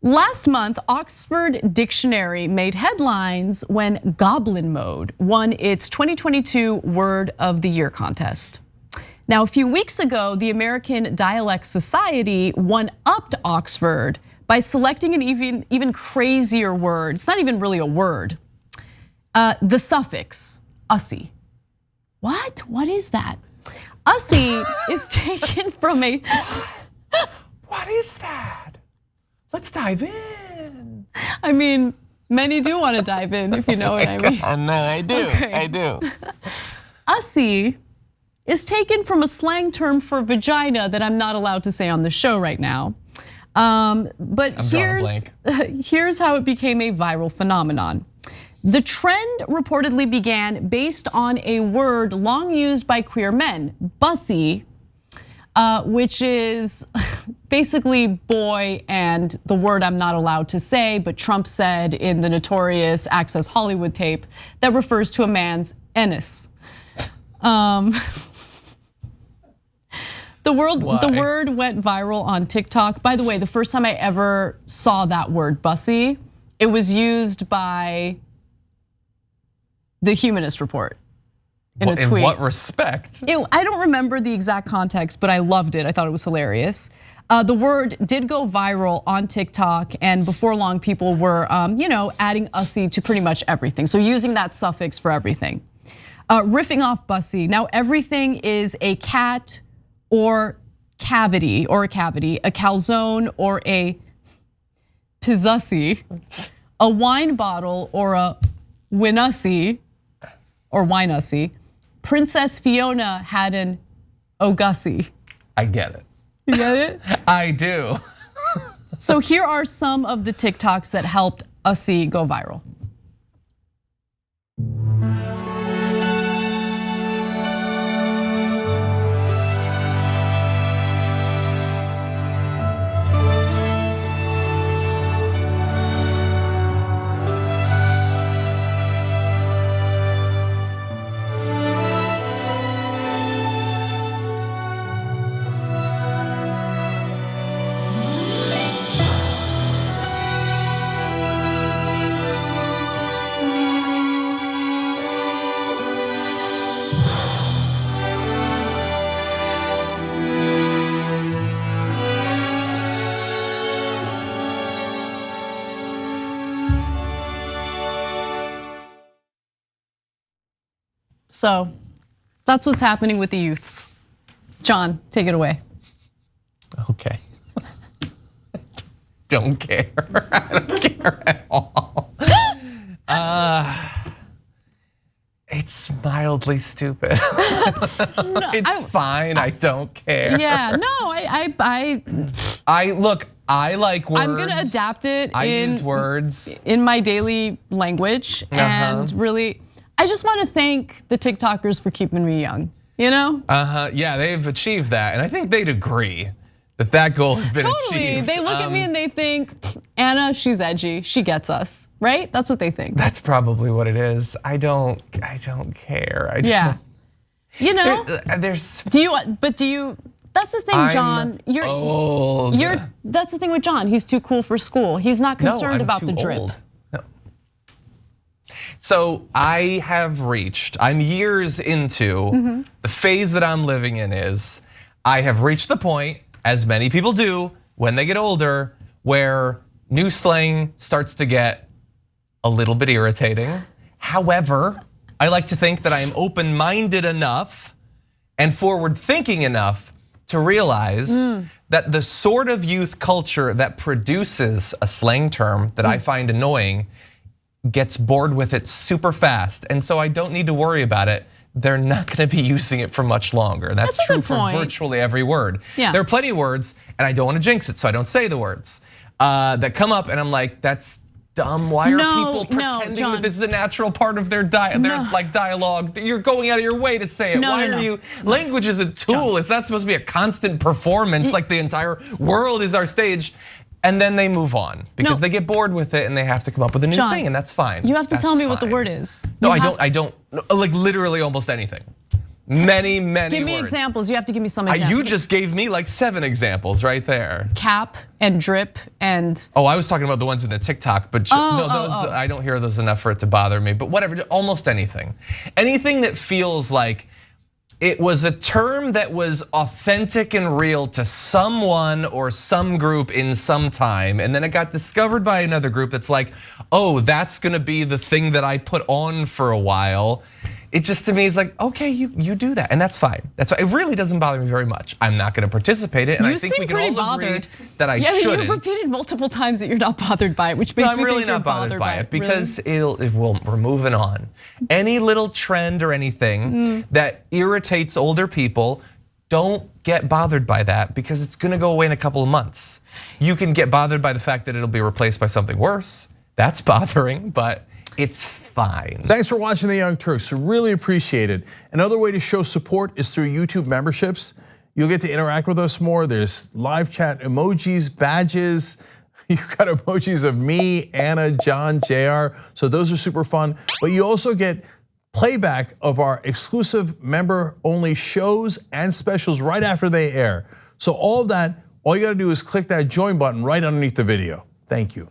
Last month, Oxford Dictionary made headlines when Goblin Mode won its 2022 Word of the Year contest. Now, a few weeks ago, the American Dialect Society one-upped Oxford by selecting an even crazier word. It's not even really a word. The suffix, ussy. What? What is that? Ussy is taken from a... What is that? Let's dive in. I mean, many do want to dive in, if you know what I mean. No, I do, okay. I do. Ussy is taken from a slang term for vagina that I'm not allowed to say on the show right now. But here's how it became a viral phenomenon. The trend reportedly began based on a word long used by queer men, bussy, which is basically boy and the word I'm not allowed to say, but Trump said in the notorious Access Hollywood tape that refers to a man's anus. The word went viral on TikTok. By the way, the first time I ever saw that word, bussy, it was used by the Humanist Report. In a tweet. In what respect? I don't remember the exact context, but I loved it. I thought it was hilarious. The word did go viral on TikTok, and before long, people were, adding ussy to pretty much everything. So using that suffix for everything. Riffing off bussy. Now everything is a cat or cavity, a calzone or a pizzussy, a wine bottle or a winussy or winussy. Princess Fiona had an Ogussie. I get it. You get it? I do. So here are some of the TikToks that helped Ussy go viral. So that's what's happening with the youths. John, take it away. Okay. Don't care. I don't care at all. It's mildly stupid. It's fine. I don't care. Yeah. No. I like words. I'm gonna adapt it. I use words in my daily language, and really. I just want to thank the TikTokers for keeping me young, you know? Yeah, they've achieved that. And I think they'd agree that goal has been achieved. They look at me and they think, Anna, she's edgy, she gets us, right? That's what they think. That's probably what it is. I don't care. Yeah, you know? There's. Do you, that's the thing, John. You're old. That's the thing with John, he's too cool for school. He's not concerned about the drip. Old. So I'm years into the phase that I'm living in is, I have reached the point, as many people do when they get older, where new slang starts to get a little bit irritating. However, I like to think that I am open-minded enough and forward-thinking enough to realize that the sort of youth culture that produces a slang term that I find annoying gets bored with it super fast, and so I don't need to worry about it. They're not gonna be using it for much longer. That's true for virtually every word. Yeah. There are plenty of words, and I don't wanna jinx it, so I don't say the words, that come up, and I'm like, that's dumb. Why are people pretending that this is a natural part of their dialogue? You're going out of your way to say it. Why are you? Language is a tool. It's not supposed to be a constant performance like the entire world is our stage. And then they move on because they get bored with it and they have to come up with a new thing, and that's fine. You have to tell me what the word is. No, I don't. Like literally almost anything. Many words. Give me examples. You have to give me some examples. You just gave me like 7 examples right there. Cap and drip and. Oh, I was talking about the ones in the TikTok, but I don't hear those enough for it to bother me. But whatever, almost anything. Anything that feels like it was a term that was authentic and real to someone or some group in some time, and then it got discovered by another group that's like, oh, that's gonna be the thing that I put on for a while. It just to me is like, okay, you do that, and that's fine. That's why it really doesn't bother me very much. I'm not going to participate in it, and I think we can all agree that I shouldn't. You've repeated multiple times that you're not bothered by it, which makes me think you're bothered by it because we're moving on. Any little trend or anything that irritates older people, don't get bothered by that because it's going to go away in a couple of months. You can get bothered by the fact that it'll be replaced by something worse. That's bothering, but it's fine. Thanks for watching the Young Turks. Really appreciate it. Another way to show support is through YouTube memberships. You'll get to interact with us more. There's live chat emojis, badges. You've got emojis of me, Anna, John, JR. So those are super fun. But you also get playback of our exclusive member-only shows and specials right after they air. So all of that, all you gotta do is click that join button right underneath the video. Thank you.